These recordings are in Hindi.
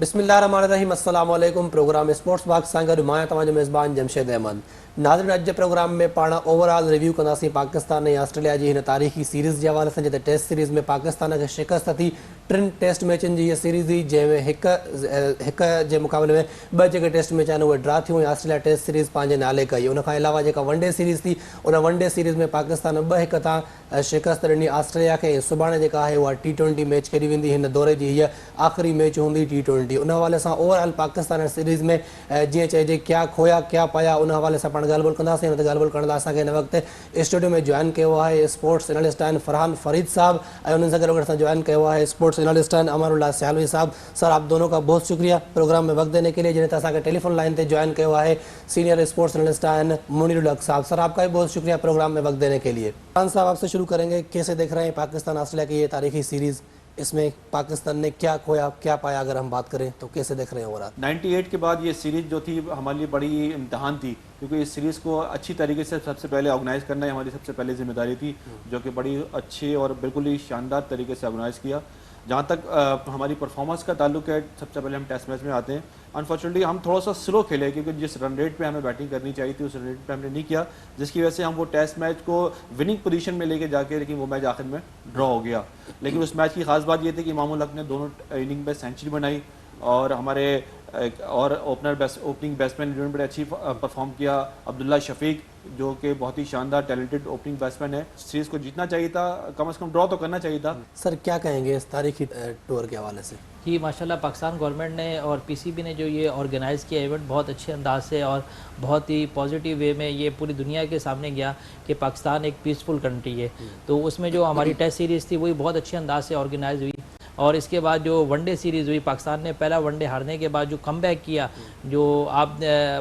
बिस्मिल्लाहिर्रहमानिर्रहीम। अस्सलाम वालेकुम। प्रोग्राम स्पोर्ट्स बॉक्स सां नुमाया तव्हांजो मेज़बान जमशेद अहमद। नाज़रीन, अॼु जे प्रोग्राम में पाण ओवरऑल रिव्यू कंदासीं पाकिस्तान ऐं ऑस्ट्रेलिया जी हिन तारीख़ी सीरीज़ जे हवाले सां, जिते टेस्ट सीरीज़ में पाकिस्तान खे शिकस्त थी। टिनि टेस्ट मैचनि जी इहा सीरीज़ हुई, जंहिंमें हिक जे मुक़ाबले में ॿ जेके टेस्ट मैच आहिनि उहे ड्रा थियूं ऐं ऑस्ट्रेलिया टेस्ट सीरीज़ पंहिंजे नाले कई। उनखां अलावा जेका वनडे सीरीज़ थी, उन वनडे सीरीज़ में पाकिस्तान 2-1 तां शिकस्त ॾिनी ऑस्ट्रेलिया खे। सुभाणे जेका आहे उहा T20 मैच खेॾी वेंदी। हिन दौरे जी हीअ आख़िरी मैच हूंदी T20। उन हवाले सां ओवरऑल पाकिस्तान सीरीज़ में जीअं चइजे क्या खोया क्या पाया, उन हवाले सां पाण ॻाल्हि ॿोल कंदासीं। हिन ते ॻाल्हि ॿोल करण लाइ असांखे हिन वक़्तु स्टूडियो में जॉइन कयो आहे स्पोर्ट्स एनालिस्ट आहिनि फरहान फरीद साहब, ऐं उन्हनि सां गॾु असां जॉइन कयो आहे स्पोर्ट्स एनालिस्ट आहिनि अमरुल्लाह सियालवी साहब। सर, आप दोनों का बहुत शुक्रिया प्रोग्राम में वक्त देने के लिए। जिन्हें तो असांखे टेलीफोन लाइन पे ज्वाइन किया है सीनियर स्पोर्ट्स एनालिस्ट आहिनि मुनीरुल हक साहब। सर, आपका भी बहुत शुक्रिया प्रोग्राम में वक्त देने के लिए। फरहान साहब, आपसे शुरू करेंगे। कैसे देख रहे हैं पाकिस्तान ऑस्ट्रेलिया की ये तारीखी सीरीज़? इसमें पाकिस्तान ने क्या खोया क्या पाया, अगर हम बात करें तो कैसे देख रहे हैं ओवरऑल? 98 के बाद ये सीरीज़ जो थी हमारे लिए बड़ी इम्तहान थी, क्योंकि इस सीरीज़ को अच्छी तरीके से सबसे पहले ऑर्गेनाइज़ करना ही हमारी सबसे पहले जिम्मेदारी थी, जो कि बड़ी अच्छी और बिल्कुल ही शानदार तरीके से ऑर्गेनाइज़ किया। जहाँ तक हमारी परफॉर्मेंस का ताल्लुक है, सबसे पहले हम टेस्ट मैच में आते हैं। अनफॉर्चुनेटली हम थोड़ा सा स्लो खेले, क्योंकि जिस रन रेट पे हमें बैटिंग करनी चाहिए थी उस रन रेट पे हमने नहीं किया, जिसकी वजह से हम वो टेस्ट मैच को विनिंग पोजीशन में लेके जाके, लेकिन वो मैच आखिर में ड्रॉ हो गया। लेकिन उस मैच की खास बात ये थी कि इमामुल हक ने दोनों इनिंग में सेंचुरी बनाई, और हमारे ओपनिंग बैट्समैन जिन्होंने बड़े अच्छी परफॉर्म किया। अब्दुल्ला शफीक, जो कि बहुत ही शानदार टैलेंटेड ओपनिंग बैट्समैन है। सीरीज़ को जीतना चाहिए था, कम से कम ड्रॉ तो करना चाहिए था। सर, क्या कहेंगे इस तारीखी टूर के हवाले से? जी माशाल्लाह, पाकिस्तान गवर्नमेंट ने और पीसीबी ने जो ये ऑर्गेनाइज़ किया इवेंट बहुत अच्छे अंदाज से और बहुत ही पॉजिटिव वे में ये पूरी दुनिया के सामने गया कि पाकिस्तान एक पीसफुल कंट्री है। तो उसमें जो हमारी टेस्ट सीरीज़ थी वही बहुत अच्छे अंदाज से ऑर्गेनाइज हुई, और इसके बाद जो वनडे सीरीज़ हुई, पाकिस्तान ने पहला वनडे हारने के बाद जो कमबैक किया, जो आप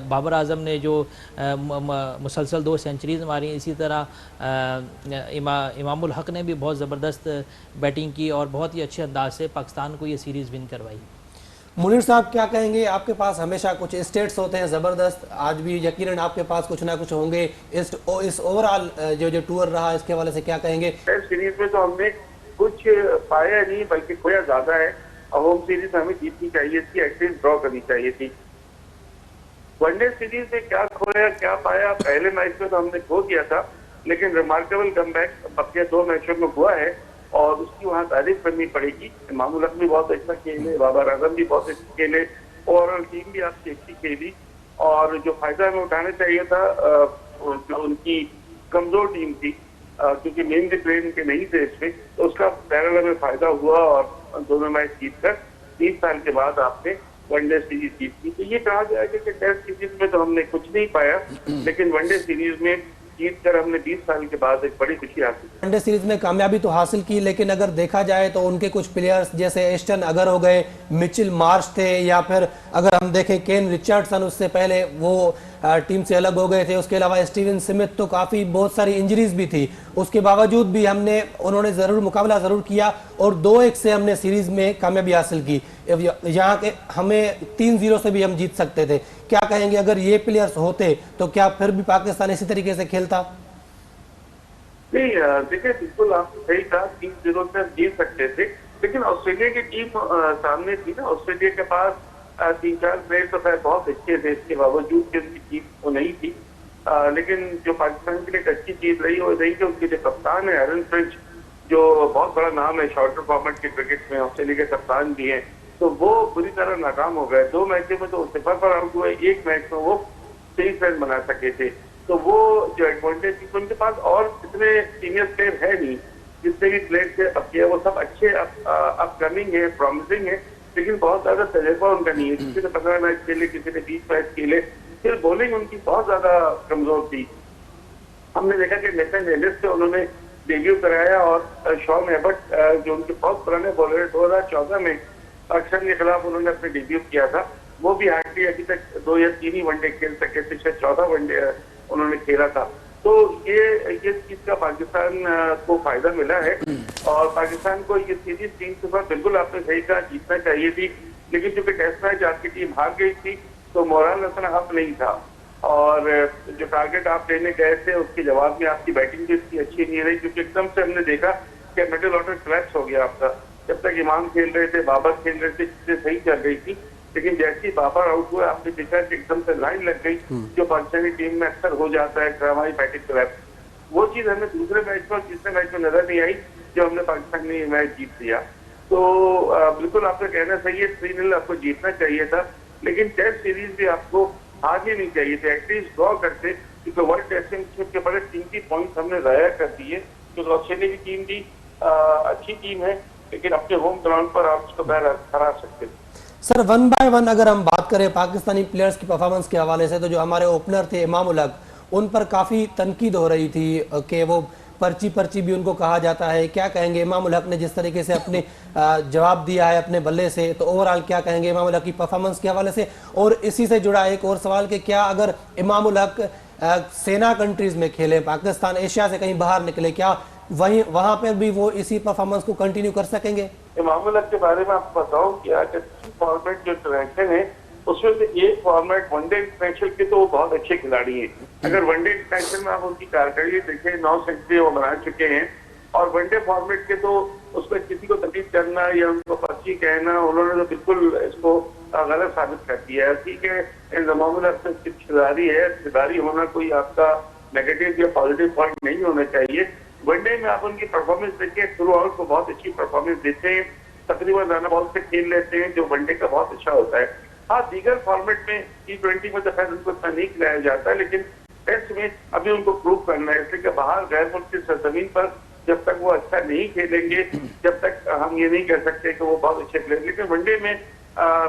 बाबर आजम ने जो मुसलसल 2 सेंचुरीज़ मारी, इसी तरह इमामुल हक ने भी बहुत ज़बरदस्त बैटिंग की और बहुत ही अच्छे अंदाज से पाकिस्तान को ये सीरीज़ विन करवाई। मुनीर साहब, क्या कहेंगे? आपके पास हमेशा कुछ स्टेट्स होते हैं ज़बरदस्त, आज भी यकीनन आपके पास कुछ ना कुछ होंगे। इस ओवरऑल जो टूर रहा, इसके हवाले से क्या कहेंगे? टेस्ट सीरीज में तो हमने कुछ पाया नहीं, बल्कि खोया ज्यादा है। और होम सीरीज हमें जीतनी चाहिए थी, एटलीस्ट ड्रॉ करनी चाहिए थी। वनडे सीरीज में क्या खोया क्या पाया, पहले मैच में तो हमने खो दिया था, लेकिन रिमार्केबल कमबैक अपने 2 मैचों में हुआ है और उसकी वहाँ तारीफ करनी पड़ेगी। इमामुल हक भी बहुत अच्छा खेले, बाबर आजम भी बहुत अच्छे खेले, ओवरऑल टीम भी आपकी अच्छी खेली। और जो फायदा हमें उठाना चाहिए था, जो उनकी कमजोर टीम थी, क्योंकि मेन प्लेन के नहीं थे इसमें, तो उसका पैरेलल में फायदा हुआ और दोनों मैच जीतकर 30 साल के बाद आपने वनडे सीरीज जीती। तो ये कहा जाएगा कि टेस्ट सीरीज में तो हमने कुछ नहीं पाया, लेकिन वनडे सीरीज में जीतकर हमने 20 साल के बाद एक बड़ी खुशी हासिल की। वनडे सीरीज में कामयाबी तो हासिल की, लेकिन अगर देखा जाए तो उनके कुछ प्लेयर्स जैसे एस्टन अगर हो गए, मिचेल मार्श थे, या फिर अगर हम देखें केन रिचर्डसन, उससे पहले वो टीम से अलग हो गए थे। उसके अलावा स्टीवन स्मिथ, तो काफ़ी बहुत सारी इंजरीज भी थी। उसके बावजूद भी उन्होंने ज़रूर मुकाबला ज़रूर किया और 2-1 से हमने सीरीज़ में कामयाबी हासिल की। यहाँ के हमें 3-0 से भी हम जीत सकते थे। क्या कहेंगे, अगर ये प्लेयर्स होते तो क्या फिर भी पाकिस्तान इसी तरीके से खेलता? नहीं, देखिए, बिल्कुल आपने सही कहा, 3-0 से जीत सकते थे, लेकिन ऑस्ट्रेलिया की टीम सामने थी ना। ऑस्ट्रेलिया के पास 3-4 प्लेयर तो खैर बहुत अच्छे थे, इसके बावजूद कि उनकी टीम वो नहीं थी। लेकिन जो पाकिस्तान के लिए एक अच्छी चीज रही वो रही कि उनके जो कप्तान है एरन फिंच, जो बहुत बड़ा नाम है शॉर्टर फॉर्मेट के क्रिकेट में, ऑस्ट्रेलिया के कप्तान भी हैं, तो वो बुरी तरह नाकाम हो गए। 2 मैचों में तो 0 पर आउट हुए, 1 मैच में वो 23 रन बना सके थे। तो वो जो एडवांटेज थी, उनके पास और इतने सीनियर प्लेयर है नहीं। जितने भी प्लेयर थे अब किया वो सब अच्छे अपकमिंग है, प्रॉमिसिंग है, लेकिन बहुत ज्यादा तजुर्बा उनका नहीं है। किसी ने 15 मैच खेले, किसी ने 20 मैच खेले। फिर बॉलिंग उनकी बहुत ज्यादा कमजोर थी। हमने देखा कि नेथन एलिस से उन्होंने डेब्यू कराया, और शॉन एबर्ट जो उनके बहुत पुराने बॉलर है, 2014 में पाकिस्तान के खिलाफ उन्होंने अपने डेब्यू किया था। वो भी हार्डली अभी तक 2 या 3 ही वनडे खेल सके थे, शायद 14 वनडे उन्होंने खेला था। तो ये चीज का पाकिस्तान को फायदा मिला है, और पाकिस्तान को ये सीरीज 3-0 बिल्कुल आपने सही कहा जीतना चाहिए थी, लेकिन चूंकि टेस्ट मैच आपकी टीम हार गई थी तो मोरल इतना अप नहीं था, और जो टारगेट आप लेने गए थे उसके जवाब में आपकी बैटिंग भी इतनी अच्छी नहीं रही, क्योंकि एकदम से हमने देखा कि मिडिल ऑर्डर क्लैश हो गया आपका। जब तक इमाम खेल रहे थे, बाबर खेल रहे थे, चीजें सही चल रही थी, लेकिन जैसे ही बाबर आउट हुए आपने देखा कि एकदम से लाइन लग गई, जो पाकिस्तानी टीम में अक्सर हो जाता है हमारी बैटिंग ट्रैप। वो चीज हमें दूसरे मैच में और तीसरे मैच में नजर नहीं आई जब हमने पाकिस्तान ने मैच जीत लिया। तो बिल्कुल आपका कहना सही है, 3-0 आपको जीतना चाहिए था, लेकिन टेस्ट सीरीज भी आपको हारनी नहीं चाहिए थे, एटलीस्ट ड्रॉ करते, क्योंकि वर्ल्ड टेस्ट चैंपियनशिप के बड़े कीमती पॉइंट हमने जाया कर दिए। क्योंकि ऑस्ट्रेलिया की टीम भी अच्छी टीम है, लेकिन अपने होम ग्राउंड पर आप उसको हरा सकते थे। सर 1 बाय 1 अगर हम बात करें पाकिस्तानी प्लेयर्स की परफॉर्मेंस के हवाले से, तो जो हमारे ओपनर थे इमाम उल हक, उन पर काफ़ी तनकीद हो रही थी कि वो पर्ची भी उनको कहा जाता है। क्या कहेंगे इमाम उल हक ने जिस तरीके से अपने जवाब दिया है अपने बल्ले से, तो ओवरऑल क्या कहेंगे इमाम उल हक की परफॉर्मेंस के हवाले से? और इसी से जुड़ा एक और सवाल कि क्या अगर इमाम उल हक सेना कंट्रीज में खेले, पाकिस्तान एशिया से कहीं बाहर निकले, क्या वहां पर भी वो इसी परफॉर्मेंस को कंटिन्यू कर सकेंगे? इमाम उल हक के बारे में आपको बताऊं कि आज फॉर्मेट जो इंटरनेशनल है उसमें से एक फॉर्मेट वनडे इंटरनेशनल के तो वो बहुत अच्छे खिलाड़ी हैं। अगर वनडे इंटरनेशनल में आप उनकी कारकर्दगी देखें, 9 सेंचुरी वो बना चुके हैं, और वनडे फॉर्मेट के तो उसमें किसी को तकलीफ करना या उनको पर्ची कहना, उन्होंने तो बिल्कुल इसको गलत साबित कर दिया है। ठीक है, इमाम उल हक से खिलाड़ी है, खिलाड़ी होना कोई आपका नेगेटिव या पॉजिटिव पॉइंट नहीं होना चाहिए। वनडे में आप उनकी परफॉर्मेंस देखिए, थ्रू आउट को बहुत अच्छी परफॉर्मेंस देते हैं, तकरीबन रन बॉल से खेल लेते हैं, जो वनडे का बहुत अच्छा होता है। हाँ, दीगर फॉर्मेट में T20 में तो खैर उनको इतना नहीं खिलाया जाता है, लेकिन टेस्ट में अभी उनको प्रूव करना है, इसलिए कि बाहर गैर मुल्क की सरजमीन पर जब तक वो अच्छा नहीं खेलेंगे, जब तक हम ये नहीं कह सकते कि वो बहुत अच्छे प्लेयर। लेकिन वनडे में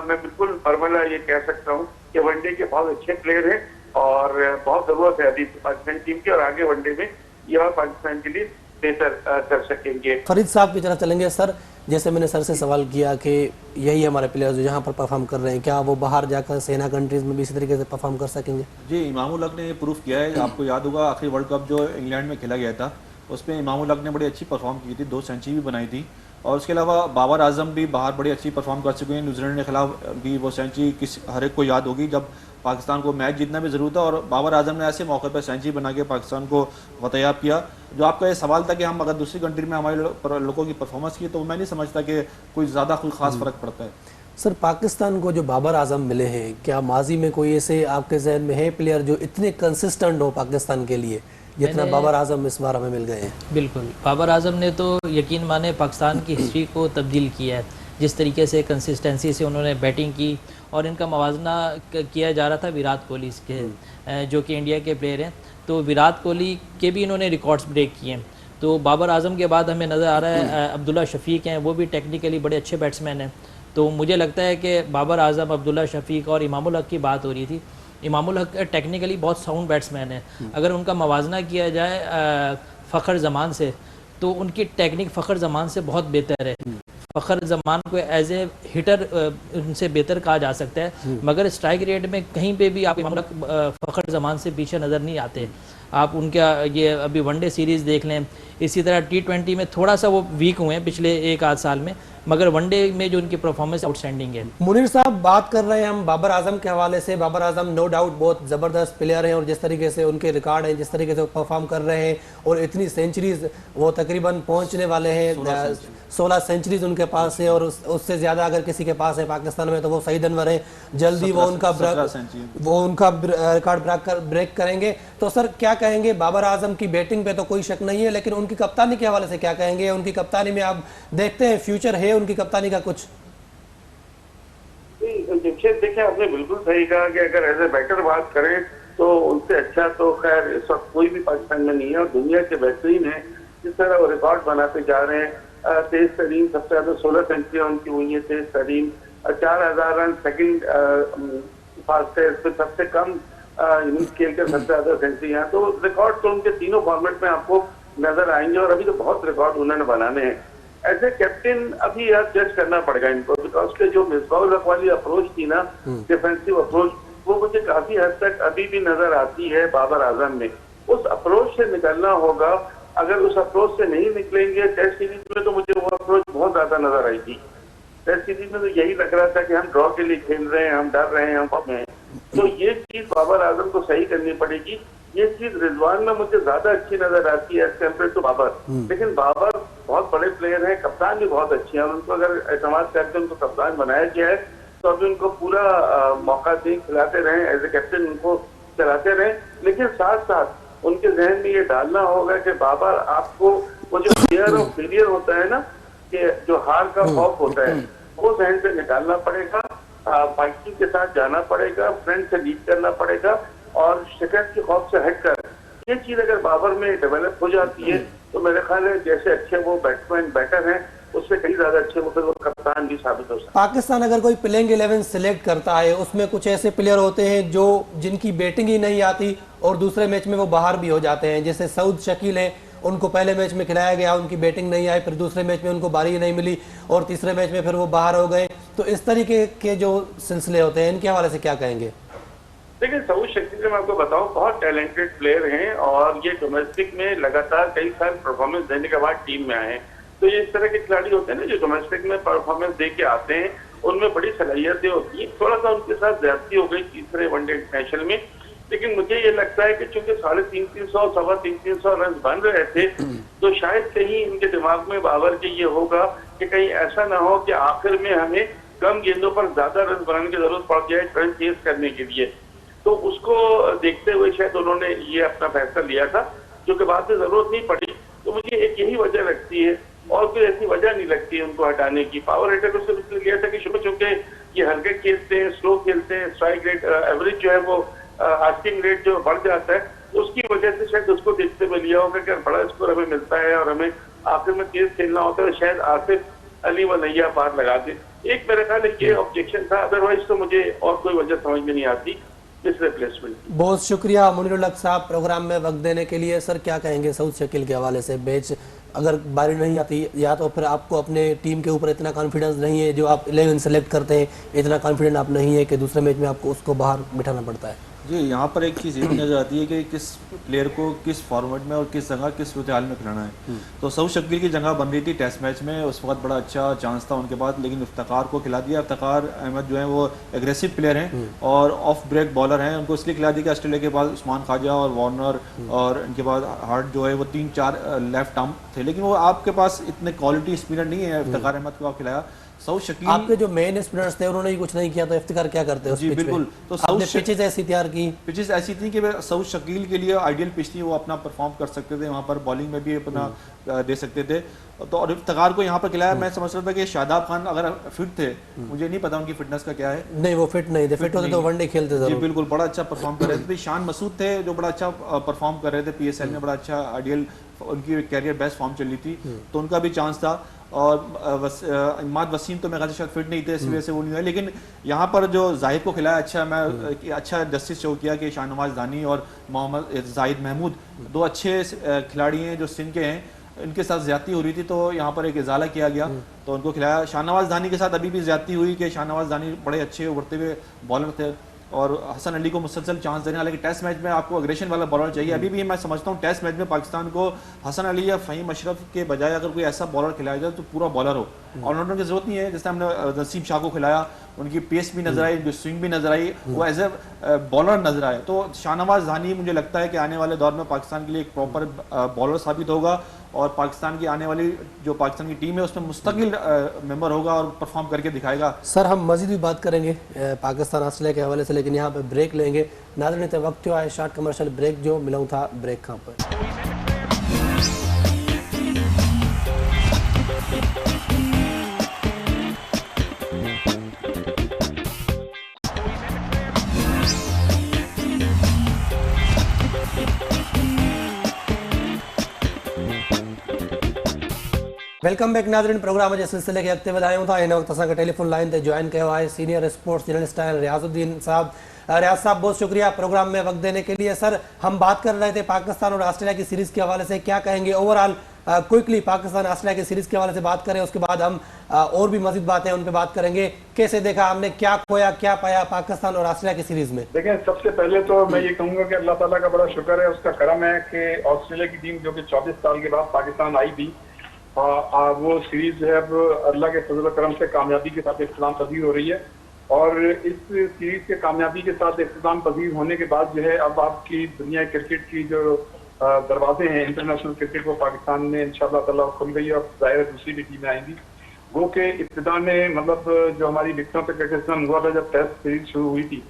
मैं बिल्कुल फॉर्मूला ये कह सकता हूँ कि वनडे के बहुत अच्छे प्लेयर हैं और बहुत जरूरत है अभी पाकिस्तान टीम की, और आगे वनडे में ये और पाकिस्तान के लिए बेहतर कर सकेंगे। फरीद साहब की तरफ चलेंगे। सर, जैसे मैंने सर से सवाल किया कि यही हमारे प्लेयर्स जो यहाँ पर परफॉर्म कर रहे हैं, क्या वो बाहर जाकर सेना कंट्रीज में भी इसी तरीके से परफॉर्म कर सकेंगे? जी, इमाम उल हक ने प्रूफ किया है। आपको याद होगा आखिरी वर्ल्ड कप जो इंग्लैंड में खेला गया था, उसमें इमाम उल हक ने बड़ी अच्छी परफॉर्म की थी, 2 सेंचुरी भी बनाई थी। और उसके अलावा बाबर आजम भी बाहर बड़ी अच्छी परफॉर्म कर चुके हैं। न्यूजीलैंड के खिलाफ भी वो सेंचुरी हर एक को याद होगी, जब पाकिस्तान को मैच जीतना भी जरूर था और बाबर आजम ने ऐसे मौके पर सेंचुरी बना के पाकिस्तान को फतेयाब किया। जो आपका ये सवाल था कि हम अगर दूसरी कंट्री में हमारे लोगों की परफॉर्मेंस की, तो मैं नहीं समझता कि कोई ज़्यादा कोई खास फर्क पड़ता है। सर, पाकिस्तान को जो बाबर आजम मिले हैं, क्या माजी में कोई ऐसे आपके जहन में है प्लेयर जो इतने कंसिस्टेंट हो पाकिस्तान के लिए जितना बाबर आजम इस बार हमें मिल गए हैं? बिल्कुल, बाबर आजम ने तो यकीन माने पाकिस्तान की हिस्ट्री को तब्दील किया है। जिस तरीके से कंसिस्टेंसी से उन्होंने बैटिंग की, और इनका मवाजना किया जा रहा था विराट कोहली के, जो कि इंडिया के प्लेयर हैं, तो विराट कोहली के भी इन्होंने रिकॉर्ड्स ब्रेक किए हैं। तो बाबर आजम के बाद हमें नज़र आ रहा है अब्दुल्ला शफीक हैं, वो भी टेक्निकली बड़े अच्छे बैट्समैन हैं। तो मुझे लगता है कि बाबर आजम, अब्दुल्ला शफीक और इमाम उल हक की बात हो रही थी। इमाम उल हक टेक्निकली बहुत साउंड बैट्समैन है। अगर उनका मवाजना किया जाए फ़खर जमान से, तो उनकी टेक्निक फ़खर जमान से बहुत बेहतर है। फ़खर जमान को एज ए हिटर उनसे बेहतर कहा जा सकता है, मगर स्ट्राइक रेट में कहीं पे भी आप फ़खर जमान से पीछे नज़र नहीं आते। आप उनका ये अभी वनडे सीरीज़ देख लें, इसी तरह T20 में थोड़ा सा वो वीक हुए हैं पिछले 1-8 साल में, मगर वनडे में जो उनकी परफॉर्मेंस आउटस्टैंडिंग है। मुनीर साहब, बात कर रहे हैं हम बाबर आजम के हवाले से। बाबर आजम नो डाउट बहुत ज़बरदस्त प्लेयर हैं, और जिस तरीके से उनके रिकॉर्ड हैं, जिस तरीके से वो परफॉर्म कर रहे हैं, और इतनी सेंचुरीज वो तकरीबन पहुंचने वाले हैं, 16 सेंचुरीज उनके पास है, और उससे ज़्यादा अगर किसी के पास है पाकिस्तान में तो वो सईद अनवर है। जल्दी वो उनका रिकॉर्ड ब्रेक करेंगे। तो सर, क्या कहेंगे बाबर आजम की बैटिंग पे तो कोई शक नहीं है, लेकिन उनकी कप्तानी के हवाले से क्या कहेंगे? उनकी कप्तानी में आप देखते हैं फ्यूचर है उनकी कप्तानी का कुछ? देखिए, आपने बिल्कुल सही कहा कि अगर एज ए बैटर बात करें तो उनसे अच्छा तो खैर इस वक्त कोई भी पाकिस्तान में नहीं है, और दुनिया के बेहतरीन है। जिस तरह वो रिकॉर्ड बनाते जा रहे हैं, तेज तरीन सबसे ज्यादा 16 सेंचुरियां उनकी हुई है, तेज तरीन 4000 रन सेकंड फास्टेस्ट, फिर सबसे कम इनिंग्स खेलकर सबसे ज्यादा सेंचुरियां। तो रिकॉर्ड तो उनके तीनों फॉर्मेट में आपको नजर आएंगे, और अभी तो बहुत रिकॉर्ड उन्होंने बनाने हैं। एज ए कैप्टन अभी यार जज करना पड़ेगा इनको, बिकॉज के जो मिसबाउल हक वाली अप्रोच थी ना, डिफेंसिव अप्रोच, वो मुझे काफी हद तक अभी भी नजर आती है बाबर आजम में। उस अप्रोच से निकलना होगा। अगर उस अप्रोच से नहीं निकलेंगे टेस्ट सीरीज में, तो मुझे वो अप्रोच बहुत ज्यादा नजर आएगी। टेस्ट सीरीज में तो यही लग रहा था कि हम ड्रॉ के लिए खेल रहे हैं, हम डर रहे हैं, हम पप हैं। तो ये चीज बाबर आजम को सही करनी पड़ेगी। ये चीज रिजवान में मुझे ज्यादा अच्छी नजर आती है एज कम्पेयर टू बाबर। लेकिन बाबर बहुत बड़े प्लेयर हैं, कप्तान भी बहुत अच्छे हैं, और उनको अगर एतमाद करके उनको कप्तान बनाया गया है तो अभी उनको पूरा मौका दें, खिलाते रहें, एज ए कैप्टन उनको चलाते रहें, लेकिन साथ साथ उनके जहन में ये डालना होगा कि बाबर आपको वो जो फियर ऑफ फेलियर होता है ना, कि जो हार का खौफ होता है, वो जहन से निकालना पड़ेगा, फाइटिंग के साथ जाना पड़ेगा, फ्रेंड से लीड करना पड़ेगा और शिकस्त के खौफ से हटकर ये चीज अगर बाबर में डेवलप हो जाती है तो मेरे ख्याल है जैसे अच्छे वो बैट्समैन बैटर हैं उससे कहीं ज्यादा अच्छे वो फिर वो कप्तान भी साबित हो सकते हैं। पाकिस्तान अगर कोई प्लेइंग 11 सिलेक्ट करता है, उसमें कुछ ऐसे प्लेयर होते हैं जो जिनकी बैटिंग ही नहीं आती और दूसरे मैच में वो बाहर भी हो जाते हैं, जैसे सऊद शकील हैं, उनको पहले मैच में खिलाया गया, उनकी बैटिंग नहीं आई, फिर दूसरे मैच में उनको बारी नहीं मिली और तीसरे मैच में फिर वो बाहर हो गए। तो इस तरीके के जो सिलसिले होते हैं, इनके हवाले से क्या कहेंगे? देखिए सऊद शकील मैं आपको बताऊं बहुत टैलेंटेड प्लेयर हैं और ये डोमेस्टिक में लगातार कई साल परफॉर्मेंस देने के बाद टीम में आए हैं। तो ये इस तरह के खिलाड़ी होते हैं ना जो डोमेस्टिक में परफॉर्मेंस दे के आते हैं, उनमें बड़ी सलाहियतें होती हैं। थोड़ा सा उनके साथ ज्यादती हो गई तीसरे वनडे इंटरनेशनल में, लेकिन मुझे ये लगता है कि चूंकि 350 सवा 300 रन बन रहे थे तो शायद कहीं इनके दिमाग में बाबर के ये होगा कि कहीं ऐसा ना हो कि आखिर में हमें कम गेंदों पर ज्यादा रन बनाने की जरूरत पड़ जाए रन चेज करने के लिए। तो उसको देखते हुए शायद उन्होंने ये अपना फैसला लिया था, जो कि बाद में जरूरत नहीं पड़ी। तो मुझे एक यही वजह लगती है और कोई ऐसी वजह नहीं लगती है उनको हटाने की। पावर हिटर उससे इसलिए लिया था कि शुरू चूंकि ये हल्के खेलते हैं, स्लो खेलते हैं, स्ट्राइक रेट एवरेज जो है वो आस्किंग रेट जो बढ़ जाता है, तो उसकी वजह से शायद उसको देखते हुए लिया होगा कि बड़ा स्कोर हमें मिलता है और हमें आखिर में तेज खेलना होता है, शायद आसिफ अली व नैया पार लगा दे। एक मेरे ख्याल ये ऑब्जेक्शन था, अदरवाइज तो मुझे और कोई वजह समझ में नहीं आती इस रिप्लेसमेंट। बहुत शुक्रिया मुनीरुल हक साहब प्रोग्राम में वक्त देने के लिए। सर क्या कहेंगे सऊद शकील के हवाले से? मैच अगर बारी नहीं आती या तो फिर आपको अपने टीम के ऊपर इतना कॉन्फिडेंस नहीं है, जो आप 11 सेलेक्ट करते हैं इतना कॉन्फिडेंट आप नहीं है कि दूसरे मैच में आपको उसको बाहर बिठाना पड़ता है? जी, यहाँ पर एक चीज़ ये भी नजर आती है कि किस प्लेयर को किस फॉर्मेट में और किस जगह किस सूरत हाल में खिलाना है। तो सऊद शकील की जगह बन रही थी टेस्ट मैच में, उस वक्त बड़ा अच्छा चांस था उनके पास, लेकिन इफ्तिखार को खिला दिया। इफ्तिखार अहमद जो है वो एग्रेसिव प्लेयर हैं और ऑफ ब्रेक बॉलर हैं, उनको इसलिए खिला दिया कि ऑस्ट्रेलिया के पास उस्मान ख्वाजा और वार्नर और इनके बाद हार्ट जो है वो 3-4 लेफ्ट आर्म थे, लेकिन वो आपके पास इतने क्वालिटी स्पिनर नहीं है। इफ्तिखार अहमद को आप खिलाया। सऊद शकील आपके जो मेन स्पिनर्स थे उन्होंने ही कुछ नहीं किया, तो इफ्तिखार क्या करते हैं उस जी पिच पे? बिल्कुल। तो आपने पिचेज ऐसी तैयार की, पिचेस ऐसी थी कि सऊद शकील के लिए आइडियल पिच थी, वो अपना परफॉर्म कर सकते थे, वहाँ पर बॉलिंग में भी अपना दे सकते थे। तो और इफ्तिखार को यहाँ पर खिलाया। मैं समझ रहा था कि शादाब खान अगर फिट थे, मुझे नहीं पता उनकी फिटनेस का क्या है। नहीं वो फिट नहीं थे, फिट होते तो वनडे खेलते जी जरूर। बिल्कुल, बड़ा अच्छा परफॉर्म कर रहे थे। शान मसूद थे जो बड़ा अच्छा परफॉर्म कर रहे थे पीएसएल में, बड़ा अच्छा आइडियल उनकी कैरियर बेस्ट फॉर्म चली थी, तो उनका भी चांस था। और इमाद वसीम तो मेरे ख्याल से शायद फिट नहीं थे, इस वजह से वो नहीं हुआ। लेकिन यहाँ पर जो जाहिद को खिलाया अच्छा, मैं अच्छा जस्टिस शो किया कि शाहनवाज दानी और मोहम्मद जाहिद महमूद दो अच्छे खिलाड़ी हैं जो सिंध के हैं, इनके साथ ज्यादती हो रही थी, तो यहाँ पर एक इजाला किया गया तो उनको खिलाया। शाहनवाज दानी के साथ अभी भी ज्यादती हुई कि शाहनवाज दानी बड़े अच्छे उभरते हुए बॉलर थे और हसन अली को मुसलसल चांस देने, हालांकि टेस्ट मैच में आपको अग्रेशन वाला बॉलर चाहिए। अभी भी मैं समझता हूँ टेस्ट मैच में पाकिस्तान को हसन अली या फ़हीम अशरफ के बजाय अगर कोई ऐसा बॉलर खिलाया जाए तो पूरा बॉलर हो, ऑलराउंडर की जरूरत नहीं है। जैसे हमने नसीब शाह को खिलाया, उनकी पेस भी नजर आई, स्विंग भी नजर आई, वो एज ए बॉलर नजर आए। तो शाहनवाज दानी मुझे लगता है कि आने वाले दौर में पाकिस्तान के लिए एक प्रॉपर बॉलर साबित होगा और पाकिस्तान की आने वाली जो पाकिस्तान की टीम है उसमें मुस्तकिल मेंबर होगा और परफॉर्म करके दिखाएगा। सर हम मजीद भी बात करेंगे पाकिस्तान ऑस्ट्रेलिया के हवाले से, लेकिन यहाँ पे ब्रेक लेंगे। नाज़रीन वक्त जो है शॉर्ट कमर्शियल ब्रेक जो मिलाऊँ था ब्रेक कहाँ पर। वेलकम बैक नाज़रीन, प्रोग्राम जे सिलसिले के अॻिते वधायूं था। हिन वक़्तु असांखे टेलीफोन लाइन ते जॉइन कयो आहे सीनियर स्पोर्ट्स जर्नलिस्ट आहिनि रियाज़ुद्दीन साहब। रियाज साहब बहुत शुक्रिया प्रोग्राम में वक्त देने के लिए। सर हम बात कर रहे थे पाकिस्तान और ऑस्ट्रेलिया की सीरीज़ के हवाले से, क्या कहेंगे ओवरऑल क्विकली पाकिस्तान ऑस्ट्रेलिया की सीरीज़ के हवाले से बात करें, उसके बाद हम और भी मज़ीद बातें उन पर बात करेंगे। कैसे देखा हमने, क्या खोया क्या पाया पाकिस्तान और ऑस्ट्रेलिया की सीरीज़ में? देखिए सबसे पहले तो मैं ये कहूँगा कि अल्लाह ताला का बड़ा शुक्र है, उसका करम है कि ऑस्ट्रेलिया की टीम जो कि 24 साल के बाद पाकिस्तान आई थी, वो सीरीज जो है अब अल्लाह के फजल करम से कामयाबी के साथ इख्तिताम पजीर हो रही है। और इस सीरीज के कामयाबी के साथ इख्तिताम पजीर होने के बाद जो है अब आपकी दुनिया क्रिकेट की जो दरवाजे हैं इंटरनेशनल क्रिकेट, वो पाकिस्तान में इंशाअल्लाह ताला खुल गई और जाहिर है दूसरी भी टीमें आएंगी। वो के इब्तिदा में मतलब जो हमारी विकेटों पे क्रिटिसिज्म हुआ था जब टेस्ट सीरीज शुरू हुई थी,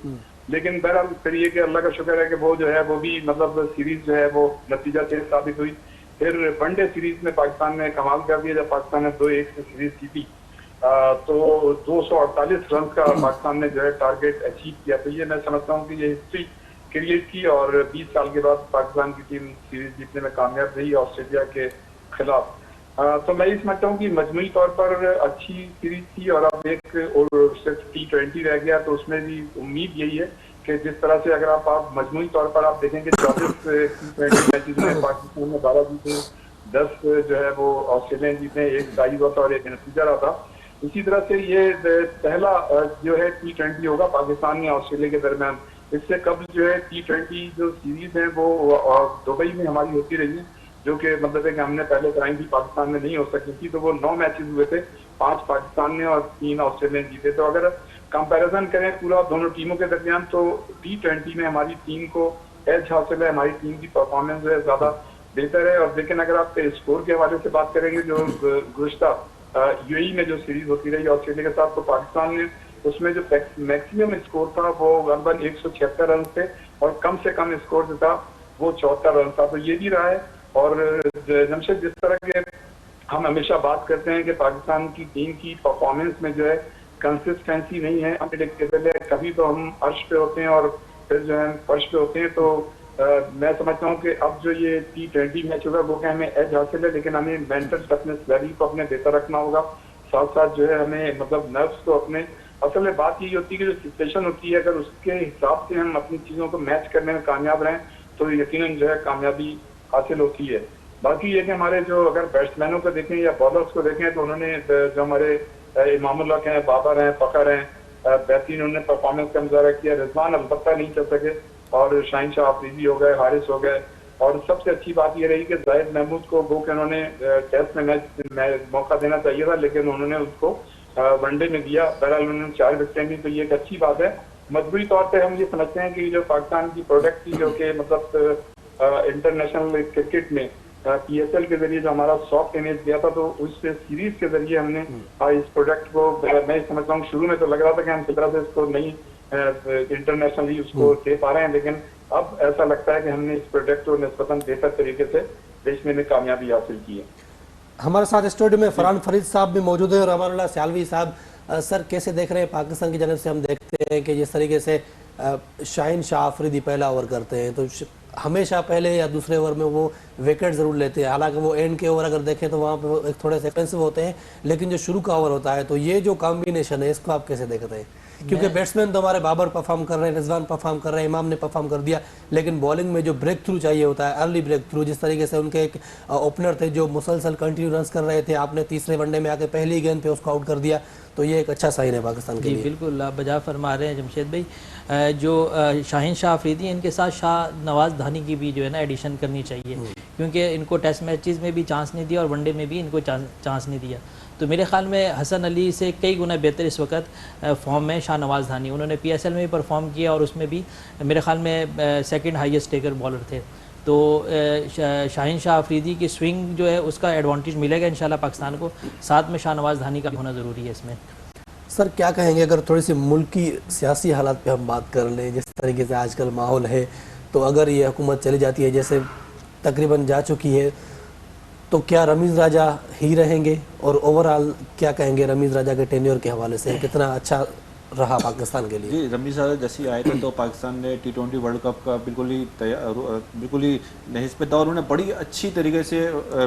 लेकिन बहरहाल फिर ये कि अल्लाह का शुक्र है कि वो जो है वो भी मतलब सीरीज जो है वो नतीजा तेज साबित हुई। फिर वनडे सीरीज में पाकिस्तान ने कमाल कर दिया जब पाकिस्तान ने 2-1 से सीरीज जीती। तो 248 रन का पाकिस्तान ने जो है टारगेट अचीव किया। तो ये मैं समझता हूँ कि ये हिस्ट्री क्रिएट की और 20 साल के बाद पाकिस्तान की टीम सीरीज जीतने में कामयाब रही ऑस्ट्रेलिया के खिलाफ। तो मैं ये समझता हूँ कि मजमूई तौर पर अच्छी सीरीज थी और अब एक और सिर्फ T20 रह गया, तो उसमें भी उम्मीद यही है कि जिस तरह से अगर आप मजमूई तौर पर आप देखेंगे 24 T20 मैचेस में पाकिस्तान में 12 जीते, 10 जो है वो ऑस्ट्रेलियन जीते, एक टाई हुआ था और एक नतीजा रहा था। इसी तरह से ये पहला जो है T20 होगा पाकिस्तान या ऑस्ट्रेलिया के दरमियान। इससे कब जो है T20 जो सीरीज है वो दुबई में हमारी होती रही है, जो कि मतलब है कि हमने पहले कराई थी, पाकिस्तान में नहीं हो सकी थी। तो वो 9 मैचेस हुए थे, 5 पाकिस्तान ने और 3 ऑस्ट्रेलियन जीते। तो अगर कंपैरिजन करें पूरा दोनों टीमों के दरमियान तो T20 में हमारी टीम को एज हासिल है, हमारी टीम की परफॉर्मेंस जो है ज्यादा बेहतर है। और लेकिन अगर आप स्कोर के हवाले से बात करेंगे, जो गुज़श्ता यूएई में जो सीरीज होती रही ऑस्ट्रेलिया के साथ, तो पाकिस्तान ने उसमें जो मैक्सिमम स्कोर था वो लगभग 176 रन थे और कम से कम स्कोर जो था वो 74 रन था। तो ये भी रहा है। और जमशेद, जिस तरह के हम हमेशा बात करते हैं कि पाकिस्तान की टीम की परफॉर्मेंस में जो है कंसिस्टेंसी नहीं है, अनप्रेडिक्टेबल है, कभी तो हम अर्श पे होते हैं और फिर जो है फर्श पे होते हैं। तो मैं समझता हूँ कि अब जो ये T20 मैच होगा वो क्या हमें एज हासिल है, लेकिन हमें मेंटल टफनेस लेवल को अपने बेहतर रखना होगा। साथ साथ जो है हमें मतलब नर्व्स को अपने, असल में बात यही होती है कि जो सिचुएशन होती है अगर उसके हिसाब से हम अपनी चीजों को मैच करने में कामयाब रहें तो यकीनन जो है कामयाबी हासिल होती है। बाकी ये कि हमारे जो अगर बैट्समैनों को देखें या बॉलर्स को देखें तो उन्होंने जो हमारे इमामुल्लाह हैं, बाबर हैं, फखर हैं, बेहतरीन उन्होंने परफॉर्मेंस का मुजाहरा किया। रिजवान अलबत्ता नहीं चल सके और शाहीन शाह अफरीदी हो गए, हारिस हो गए। और सबसे अच्छी बात यह रही कि जाहिद महमूद को वो कि उन्होंने टेस्ट में मैच मौका देना चाहिए था, लेकिन उन्होंने उसको वनडे में दिया। बहरहाल उन्होंने 4 विकेटें दी, तो ये एक अच्छी बात है। मजबूरी तौर पे हम ये समझते हैं कि जो पाकिस्तान की प्रोडक्ट थी, जो कि मतलब इंटरनेशनल क्रिकेट में PSL के जरिए जो हमारा सॉफ्ट इमेज दिया था, तो उस सीरीज के जरिए हमने इस प्रोडक्ट को, मैं समझता हूँ शुरू में तो लग रहा था कि हम किस तरह से इसको नहीं इंटरनेशनली उसको दे पा रहे हैं, लेकिन अब ऐसा लगता है कि हमने इस प्रोडक्ट को निस्बतन बेहतर तरीके से बेचने में कामयाबी हासिल की है। हमारे साथ स्टूडियो में फरहान फरीद साहब भी मौजूद हैं और अमानुल्लाह सियालवी साहब। सर, कैसे देख रहे हैं पाकिस्तान की जानब से? हम देखते हैं कि जिस तरीके से शाहीन शाह अफरीदी पहला ओवर करते हैं तो हमेशा पहले या दूसरे ओवर में वो विकेट ज़रूर लेते हैं। हालांकि वो एंड के ओवर अगर देखें तो वहाँ पे एक थोड़े से एक्सपेंसिव होते हैं, लेकिन जो शुरू का ओवर होता है तो ये जो कॉम्बिनेशन है इसको आप कैसे देखते हैं? क्योंकि बैट्समैन तो हमारे बाबर परफॉर्म कर रहे हैं, रिजवान परफॉर्म कर रहे हैं, इमाम ने परफॉर्म कर दिया, लेकिन बॉलिंग में जो ब्रेक थ्रू चाहिए होता है, अर्ली ब्रेक थ्रू, जिस तरीके से उनके एक ओपनर थे जो मुसलसल कंटिन्यू रन कर रहे थे, आपने तीसरे वनडे में आके पहली गेंद पे उसको आउट कर दिया, तो ये एक अच्छा साइन है पाकिस्तान के लिए। बिल्कुल आप बजा फरमा रहे हैं जमशेद भाई। जो शाहीन शाह अफरीदी, इनके साथ शाह नवाज धानी की भी जो है ना एडिशन करनी चाहिए, क्योंकि इनको टेस्ट मैचेस में भी चांस नहीं दिया और वनडे में भी इनको चांस नहीं दिया। तो मेरे ख्याल में हसन अली से कई गुना बेहतर इस वक्त फॉर्म में शाह नवाज धानी। उन्होंने PSL में भी परफॉर्म किया और उसमें भी मेरे ख्याल में सेकंड हाईएस्ट टेकर बॉलर थे। तो शाहीन शाह अफरीदी की स्विंग जो है उसका एडवांटेज मिलेगा इंशाल्लाह पाकिस्तान को, साथ में शाह नवाज धानी का होना ज़रूरी है इसमें। सर, क्या कहेंगे अगर थोड़ी सी मुल्क की सियासी हालात पे हम बात कर लें, जिस तरीके से आजकल माहौल है, तो अगर ये हुकूमत चली जाती है जैसे तकरीबन जा चुकी है, तो क्या रमीज़ राजा ही रहेंगे? और ओवरऑल क्या कहेंगे रमीज़ राजा के टेन्योर के हवाले से, कितना अच्छा रहा पाकिस्तान के लिए? जी, रमीज़ राजा जैसे ही आए थे तो पाकिस्तान ने T20 वर्ल्ड कप का बिल्कुल ही नहिस पे था और उन्होंने बड़ी अच्छी तरीके से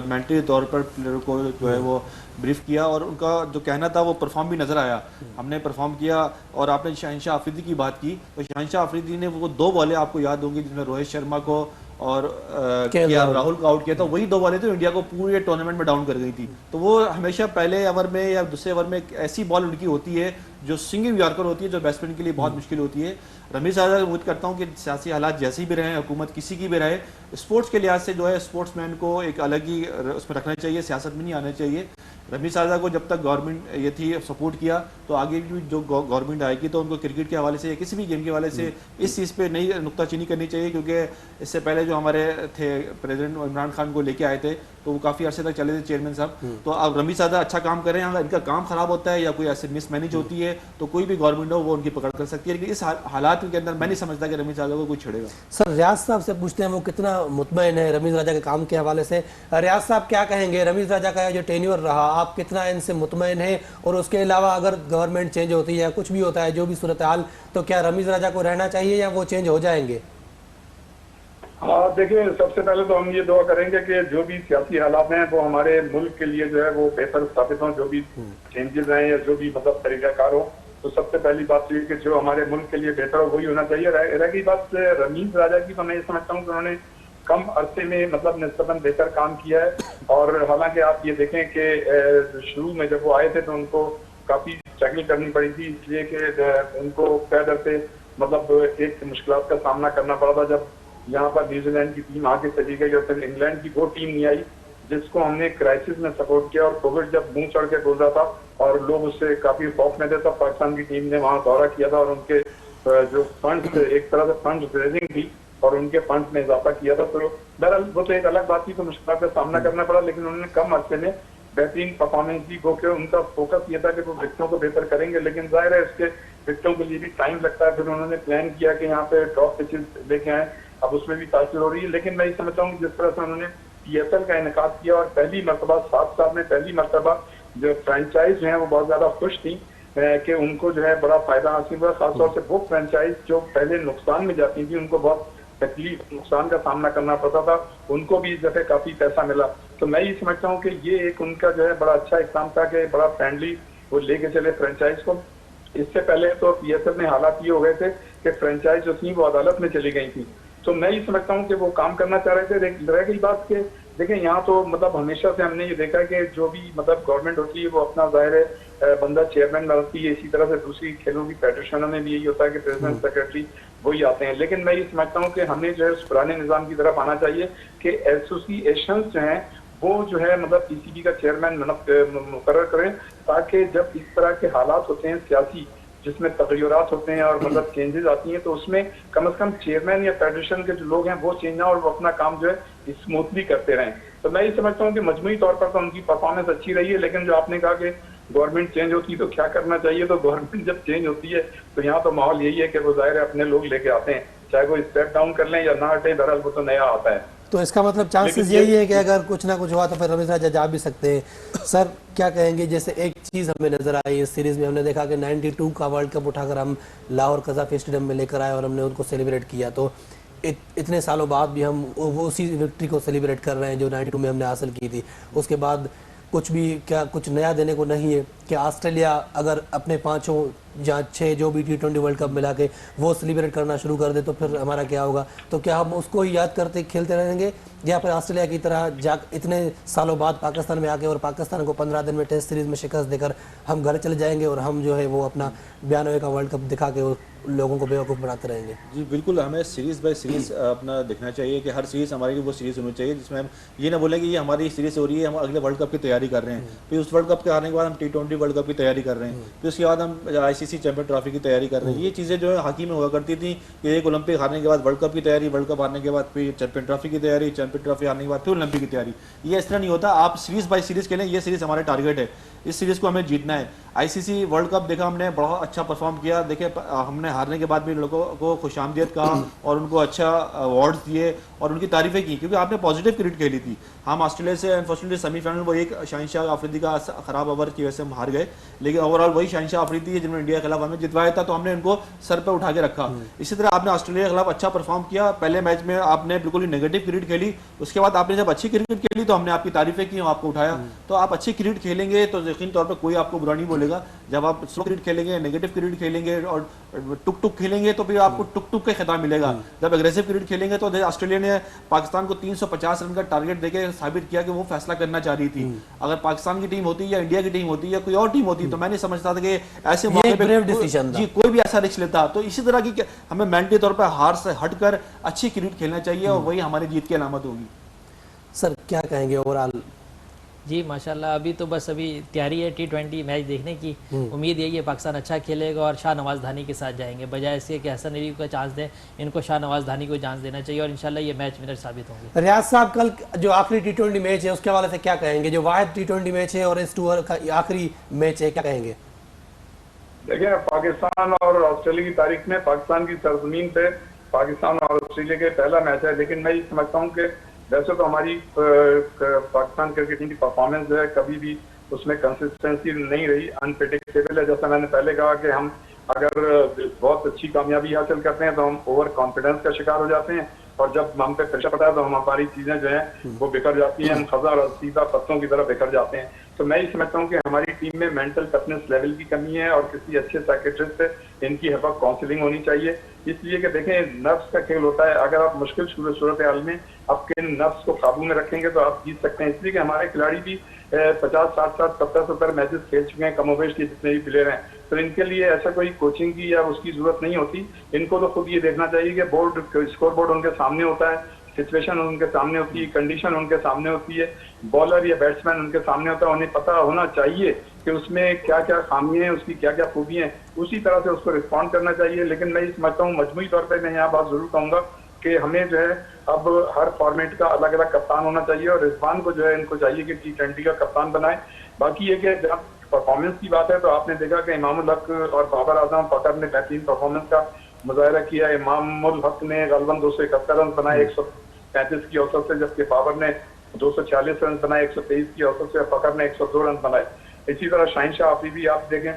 मेंटली तौर पर प्लेयर को जो है वो ब्रीफ किया और उनका जो कहना था वो परफॉर्म भी नज़र आया। हमने परफॉर्म किया। और आपने शाहीन शाह अफरीदी की बात की, तो शाहीन शाह अफरीदी ने वो 2 बॉलें आपको याद होंगी जिसमें रोहित शर्मा को और राहुल को आउट किया था। वही 2 बॉलें थी इंडिया को पूरे टूर्नामेंट में डाउन कर गई थी। तो वो हमेशा पहले ओवर में या दूसरे ओवर में एक ऐसी बॉल उनकी होती है जो सिंगिंग यॉर्कर होती है, जो बैट्समैन के लिए बहुत मुश्किल होती है। रमीज़ राजा उम्मीद करता हूँ कि सियासी हालात जैसे भी रहे, हुकूमत किसी की भी रहे, स्पोर्ट्स के लिहाज से जो है स्पोर्ट्समैन को एक अलग ही उसमें रखना चाहिए, सियासत में नहीं आना चाहिए। रमीज़ राजा को जब तक गवर्नमेंट ये थी सपोर्ट किया, तो आगे भी जो गवर्नमेंट आएगी तो उनको क्रिकेट के हवाले से या किसी भी गेम के हवाले से इस चीज़ पे नई नुक्ताचीनी करनी चाहिए। क्योंकि इससे पहले जो हमारे थे प्रेसिडेंट इमरान खान को लेके आए थे, तो वो काफ़ी अर्से तक चले थे चेयरमैन साहब। तो अब रमीज राजा अच्छा काम कर रहे हैं, अगर इनका काम खराब होता है या कोई ऐसे मिसमैनेज होती है तो कोई भी गवर्नमेंट हो वो उनकी पकड़ कर सकती है, लेकिन इस हालात के अंदर मैं नहीं समझता कि रमीज राजा को कोई छेड़ेगा। सर रियाज साहब से पूछते हैं वो कितना मुतमईन है रमीज राजा के काम के हवाले से। रियाज साहब क्या कहेंगे, रमीज राजा का जो टेन्योर रहा आप कितना इनसे मुतमईन है, और उसके अलावा अगर गवर्नमेंट चेंज होती है या कुछ भी होता है जो भी सूरत हाल, तो क्या रमीज राजा को रहना चाहिए या वो चेंज हो जाएंगे? हाँ देखिए, सबसे पहले तो हम ये दुआ करेंगे कि जो भी सियासी हालात हैं वो हमारे मुल्क के लिए जो है वो बेहतर साबित हों, जो भी चेंजेस हैं या जो भी मतलब तरीकाकार हो। तो सबसे पहली बात ये कि जो हमारे मुल्क के लिए बेहतर हो वही होना चाहिए। रह गई बात रमीज राजा की, तो मैं ये समझता हूँ कि उन्होंने कम अरसे में मतलब निस्बतन बेहतर काम किया है। और हालांकि आप ये देखें कि शुरू में जब वो आए थे तो उनको काफी स्ट्रगल करनी पड़ी थी, इसलिए कि उनको पैदल से मतलब एक मुश्किलात का सामना करना पड़ा था। जब यहाँ पर न्यूजीलैंड की टीम आगे चली गई और फिर इंग्लैंड की वो टीम नहीं आई जिसको हमने क्राइसिस में सपोर्ट किया, और कोविड जब मुंह चढ़ के गुजरा था और लोग उससे काफी खौफ में थे, तब पाकिस्तान की टीम ने वहां दौरा किया था और उनके जो फंड्स एक तरह से फंड रेजिंग थी और उनके फंड में इजाफा किया था। तो बहरहाल वो तो एक अलग बात थी, तो मुश्किल का सामना करना पड़ा, लेकिन उन्होंने कम अर्से में बेहतरीन परफॉर्मेंस दी। क्योंकि उनका फोकस ये था कि वो विकेटों को बेहतर करेंगे, लेकिन जाहिर है इसके विकेटों के लिए भी टाइम लगता है। फिर उन्होंने प्लान किया कि यहाँ पे ड्रॉप पिचेस लेके आए, अब उसमें भी तासीर हो रही है। लेकिन मैं ये समझता हूँ जिस तरह से उन्होंने PSL का इनेकाद किया और पहली मरतबा 7 साल में पहली मरतबा जो फ्रेंचाइज हैं वो बहुत ज्यादा खुश थी कि उनको जो है बड़ा फायदा हासिल हुआ। खासतौर से वो फ्रेंचाइज जो पहले नुकसान में जाती थी, उनको बहुत तकलीफ नुकसान का सामना करना पड़ता था, उनको भी इस दफे काफी पैसा मिला। तो मैं ये समझता हूँ कि ये एक उनका जो है बड़ा अच्छा इक़दाम था कि बड़ा फ्रेंडली वो लेके चले फ्रेंचाइज को। इससे पहले तो PSL में हालात ये हो गए थे कि फ्रेंचाइज जो थी वो अदालत में चली गई थी। तो मैं ये समझता हूँ कि वो काम करना चाह रहे थे। रह गई बात के देखें यहाँ तो मतलब हमेशा से हमने ये देखा कि जो भी मतलब गवर्नमेंट होती है वो अपना जाहिर है बंदा चेयरमैन बनती है। इसी तरह से दूसरी खेलों की फेडरेशनों में भी यही होता है कि प्रेसिडेंट सेक्रेटरी वही आते हैं। लेकिन मैं ये समझता हूँ कि हमें जो है उस पुराने निज़ाम की तरफ आना चाहिए कि एसोसिएशन जो हैं वो जो है मतलब PCB का चेयरमैन मुकर्रर करें, ताकि जब इस तरह के हालात होते हैं सियासी जिसमें तगय्युरात होते हैं और मतलब चेंजेस आती हैं, तो उसमें कम से कम चेयरमैन या फेडरेशन के जो लोग हैं वो चेंज ना और वो अपना काम जो है स्मूथली करते रहें। तो मैं ये समझता हूँ कि मजमूई तौर पर तो उनकी परफॉर्मेंस अच्छी रही है। लेकिन जो आपने कहा कि गवर्नमेंट चेंज होती है तो क्या करना चाहिए, तो गवर्नमेंट जब चेंज होती है तो यहाँ तो माहौल यही है कि वो जाहिर है अपने लोग लेके आते हैं, चाहे वो स्टेप डाउन कर लें या ना हटे, बहरहाल वो तो नया आता है। तो इसका मतलब चांसेस यही है कि अगर कुछ ना कुछ हुआ तो फिर रमीज राजा जा भी सकते हैं। सर क्या कहेंगे, जैसे एक चीज़ हमें नजर आई इस सीरीज में, हमने देखा कि 92 का वर्ल्ड कप उठाकर हम लाहौर कज़ाफ़ी स्टेडियम में लेकर आए और हमने उनको सेलिब्रेट किया। तो इतने सालों बाद भी हम वो उसी विक्ट्री को सेलिब्रेट कर रहे हैं जो 92 में हमने हासिल की थी। उसके बाद कुछ भी क्या कुछ नया देने को नहीं है कि ऑस्ट्रेलिया अगर अपने 5 या 6 जो भी T20 वर्ल्ड कप मिला के वो सेलिब्रेट करना शुरू कर दे तो फिर हमारा क्या होगा? तो क्या हम उसको ही याद करते खेलते रहेंगे या फिर ऑस्ट्रेलिया की तरह इतने सालों बाद पाकिस्तान में आके और पाकिस्तान को 15 दिन में टेस्ट सीरीज में शिकस्त देकर हम घर चले जाएंगे और हम जो है वो अपना 92 का वर्ल्ड कप दिखा के लोगों को बेवकूफ़ बनाते रहेंगे? जी बिल्कुल, हमें सीरीज़ बाय सीरीज़ अपना देखना चाहिए कि हर सीरीज़ हमारी वो सीरीज़ होनी चाहिए जिसमें हम ये ना बोलें कि ये हमारी सीरीज़ हो रही है, हम अगले वर्ल्ड कप की तैयारी कर रहे हैं, फिर उस वर्ल्ड कप के आने के बाद हम T20 वर्ल्ड कप की तैयारी कर रहे हैं, फिर उसके बाद हम ICC चैंपियन ट्रॉफी की तैयारी कर रहे हैं। ये चीज़ें जो है हॉकी में हुआ करती थी कि एक ओलंपिक हारने के बाद वर्ल्ड कप की तैयारी, वर्ल्ड कप हारने के बाद फिर चैंपियन ट्रॉफी की तैयारी, चैंपियन ट्रॉफी हारने के बाद फिर ओलंपिक की तैयारी। ये इस तरह नहीं होता, आप सीरीज़ बाय सीरीज़ खेलें, ये सीरीज़ हमारे टारगेट है, इस सीरीज़ को हमें जीतना है। ICC वर्ल्ड कप देखा हमने, बड़ा अच्छा परफॉर्म किया, देखे हमने हारने के बाद भी लोगों को खुशामदीद कहा और उनको अच्छा अवार्ड्स दिए और उनकी तारीफें की क्योंकि आपने पॉजिटिव क्रिकेट खेली थी। हम ऑस्ट्रेलिया से अनफॉर्चुनेटली सेमीफाइनल वो एक शहनशाह अफरीदी का खराब ओवर की वजह से हम हार गए, लेकिन ओवरऑल वही शहनशाह अफरीदी है जिन्होंने इंडिया के खिलाफ हमें जितवाया था, तो हमने उनको सर पर उठा के रखा। इसी तरह आपने ऑस्ट्रेलिया के खिलाफ अच्छा परफॉर्म किया, पहले मैच में आपने बिल्कुल ही नेगेटिव क्रिकेट खेली, उसके बाद आपने जब अच्छी क्रिकेट खेली तो हमने आपकी तारीफें की, आपको उठाया। तो आप अच्छी क्रिकेट खेलेंगे तो यकीन तौर पर कोई आपको बुरा नहीं बोलेगा। जब आप स्लो क्रिकेट खेलेंगे, नेगेटिव क्रिकेट खेलेंगे और टुक टुक खेलेंगे तो फिर आपको टुक टुक का खिताब मिलेगा। जब एग्रेसिव क्रिकेट खेलेंगे तो ऑस्ट्रेलिया ने पाकिस्तान को 350 रन का टारगेट देके साबित किया कि वो फैसला करना चाह रही थी। अगर पाकिस्तान की टीम होती या इंडिया की टीम होती या कोई और टीम होती तो मैं नहीं समझता था कि ऐसे मौके पे जी कोई भी ऐसा रिस्क लेता। तो इसी तरह की हमें मेंटली तौर पर हार से हटकर अच्छी क्रिकेट खेलना चाहिए और वही हमारी जीत की अलामत होगी। सर क्या कहेंगे ओवरऑल जी माशाल्लाह, अभी तो बस अभी तैयारी है T20 मैच देखने की। उम्मीद यही है पाकिस्तान अच्छा खेलेगा और शाहनवाज धानी के साथ जाएंगे, बजाय इसके कि हसन अली को चांस दें, इनको शाहनवाज धानी को चांस देना चाहिए और इंशाल्लाह ये मैच विनर साबित होंगे। रियाज साहब, कल जो आखिरी T20 मैच है उसके हवाले से क्या कहेंगे? जो वाहिद T20 मैच है और इस टूर का आखिरी मैच है, क्या कहेंगे? देखिए, पाकिस्तान और ऑस्ट्रेलिया की तारीख में पाकिस्तान की सरजमीन पे पाकिस्तान और ऑस्ट्रेलिया के पहला मैच है, लेकिन मैं ये समझता हूँ कि वैसे तो हमारी पाकिस्तान क्रिकेट टीम की परफॉर्मेंस जो है कभी भी उसमें कंसिस्टेंसी नहीं रही, अनप्रेडिक्टेबल है। जैसा मैंने पहले कहा कि हम अगर बहुत अच्छी कामयाबी हासिल करते हैं तो हम ओवर कॉन्फिडेंस का शिकार हो जाते हैं, और जब हम पे प्रेशर पड़ता है तो हमारी चीजें जो हैं वो बिखर जाती हैं, हम खजा और सीधा पत्तों की तरह बिखर जाते हैं। तो मैं ये समझता हूँ कि हमारी टीम में मेंटल टफनेस लेवल की कमी है और किसी अच्छे साइकियाट्रिस्ट से इनकी हर वक्त काउंसलिंग होनी चाहिए, इसलिए कि देखें नफ्स का खेल होता है। अगर आप मुश्किल सूरत हाल में आपके नफ्स को काबू में रखेंगे तो आप जीत सकते हैं। इसलिए कि हमारे खिलाड़ी भी 50, 60, 70 मैचेस खेल चुके हैं, कमोबेश के जितने भी प्लेयर हैं, तो इनके लिए ऐसा कोई कोचिंग की या उसकी जरूरत नहीं होती। इनको तो खुद ये देखना चाहिए कि बोर्ड स्कोर बोर्ड उनके सामने होता है, सिचुएशन उनके सामने होती है, कंडीशन उनके सामने होती है, बॉलर या बैट्समैन उनके सामने होता है। उन्हें पता होना चाहिए कि उसमें क्या क्या खामियां हैं, उसकी क्या क्या खूबियां हैं, उसी तरह से उसको रिस्पॉन्ड करना चाहिए। लेकिन मैं ये समझता हूँ मजमूई तौर पर मैं यहाँ बात जरूर कहूँगा कि हमें जो है अब हर फॉर्मेट का अलग अलग कप्तान होना चाहिए, और रिजवान को जो है इनको चाहिए कि T20 का कप्तान बनाए। बाकी ये कि जब परफॉर्मेंस की बात है तो आपने देखा कि इमामुल हक और बाबर आजम फकर ने बेहतरीन परफॉर्मेंस का मुजाहरा किया। इमामुल हक ने गलबन 271 रन बनाए 135 की औसत से, जबकि बाबर ने 246 रन बनाए 123 की औसत से, फकर ने 102 रन बनाए। इसी तरह शाहीन शाह आफरीदी आप देखें,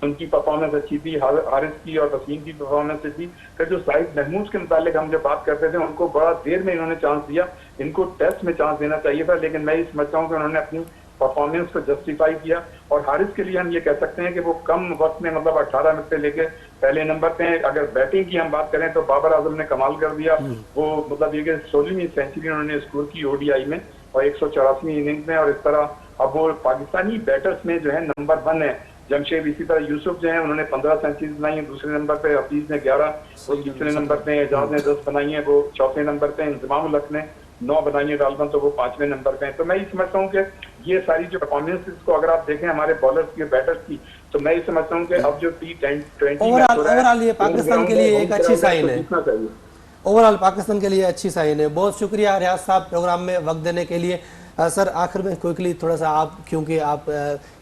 उनकी परफॉर्मेंस अच्छी थी, हारिस की और वसीम की परफॉर्मेंस अच्छी। फिर जो साहिद महमूद के मुतालिक हम जब बात करते थे, उनको बड़ा देर में इन्होंने चांस दिया, इनको टेस्ट में चांस देना चाहिए था, लेकिन मैं ये समझता हूँ कि उन्होंने अपनी परफॉर्मेंस को जस्टिफाई किया। और हारिस के लिए हम ये कह सकते हैं कि वो कम वक्त में मतलब 18 मिनट से लेके पहले नंबर पे हैं। अगर बैटिंग की हम बात करें तो बाबर आजम ने कमाल कर दिया, वो मतलब ये कि 16वीं सेंचुरी उन्होंने स्कोर की ODI में और 184वीं इनिंग्स में, और इस तरह अब वो पाकिस्तानी बैटर्स में जो है नंबर 1 है। जमशेद, इसी तरह यूसुफ जो है उन्होंने 15 सेंचुरीज बनाई है दूसरे नंबर पे, हफीज ने 11, वो तीसरे नंबर पे, एजाज ने 10 बनाई है, वो चौथे नंबर पे, इंतमामुल हक ने 9 बनाई है गालबन, तो वो 5वें नंबर पे है। तो मैं ये समझता हूँ कि ये सारी जो परफॉर्मेंस को अगर आप देखें हमारे बॉलर्स की, बैटर्स की, तो मैं ये समझता हूँ कि अब जो T20 ओवरऑल ये पाकिस्तान के लिए एक अच्छी साइन है, ओवरऑल पाकिस्तान के लिए अच्छी साइन है। बहुत शुक्रिया रियाज साहब प्रोग्राम में वक्त देने के लिए। सर आखिर में क्विकली थोड़ा सा आप, क्योंकि आप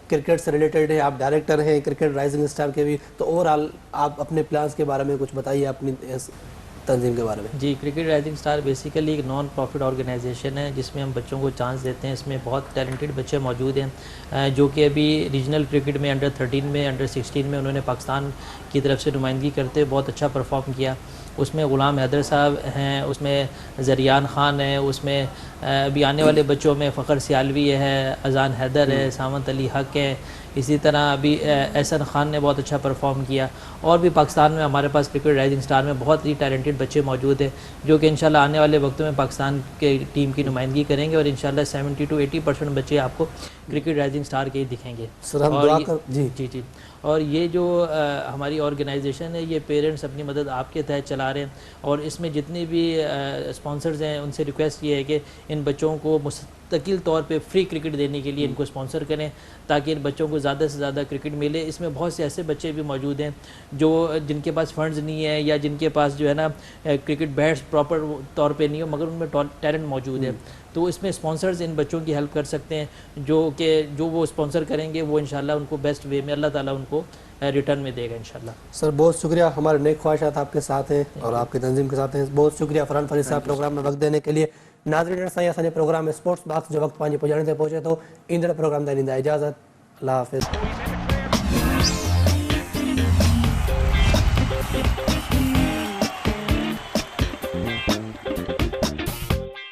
क्रिकेट से रिलेटेड है, आप डायरेक्टर हैं क्रिकेट राइजिंग स्टार के भी, तो ओवरऑल आप अपने प्लान्स के बारे में कुछ बताइए, अपनी तंजीम के बारे में। जी, क्रिकेट राइजिंग स्टार बेसिकली एक नॉन प्रॉफिट ऑर्गेनाइजेशन है जिसमें हम बच्चों को चांस देते हैं। इसमें बहुत टैलेंटेड बच्चे मौजूद हैं जो कि अभी रीजनल क्रिकेट में अंडर 13 में, अंडर 16 में उन्होंने पाकिस्तान की तरफ से नुमाइंदगी करते बहुत अच्छा परफॉर्म किया। उसमें ग़ुलाम हैदर साहब हैं, उसमें ज़रियान ख़ान है, उसमें अभी आने वाले बच्चों में फ़खर सियालवी है, अजान हैदर है, सामंत अली हक है, इसी तरह अभी एहसन खान ने बहुत अच्छा परफॉर्म किया। और भी पाकिस्तान में हमारे पास क्रिकेट राइजिंग स्टार में बहुत ही टैलेंटेड बच्चे मौजूद हैं जो कि इंशाल्लाह आने वाले वक्तों में पाकिस्तान के टीम की नुमाइंदगी करेंगे और इंशाल्लाह 70 to 80% बच्चे आपको क्रिकेट राइजिंग स्टार के ही दिखेंगे। जी और ये जो हमारी ऑर्गेनाइजेशन है, ये पेरेंट्स अपनी मदद आपके तहत चला रहे हैं, और इसमें जितने भी स्पॉन्सर्स हैं उनसे रिक्वेस्ट ये है कि इन बच्चों को मुस्तकिल तौर पे फ्री क्रिकेट देने के लिए इनको स्पॉन्सर करें ताकि इन बच्चों को ज़्यादा से ज़्यादा क्रिकेट मिले। इसमें बहुत से ऐसे बच्चे भी मौजूद हैं जो जिनके पास फंड्स नहीं है या जिनके पास जो है ना क्रिकेट बैट्स प्रॉपर तौर पे नहीं हो, मगर उनमें टैलेंट मौजूद है। तो इसमें स्पॉन्सर्स इन बच्चों की हेल्प कर सकते हैं जो वो स्पॉन्सर करेंगे वो इंशाल्लाह उनको बेस्ट वे में अल्लाह ताला उनको रिटर्न में देगा इंशाल्लाह। सर बहुत शुक्रिया, हमारे नेक ख्वाहिशात आपके साथ हैं और आपकी तंजीम के साथ हैं। बहुत शुक्रिया फरहान फरीद साहब प्रोग्राम में वक्त देने के लिए। नाज़रीन साईं असांजे प्रोग्राम में स्पोर्ट्स बॉक्स जो वक्त पंहिंजे पुॼण ते पहुचे थो, ईंदड़ प्रोग्राम ताईं ॾींदा इजाज़त। अल्लाह हाफ़िज़।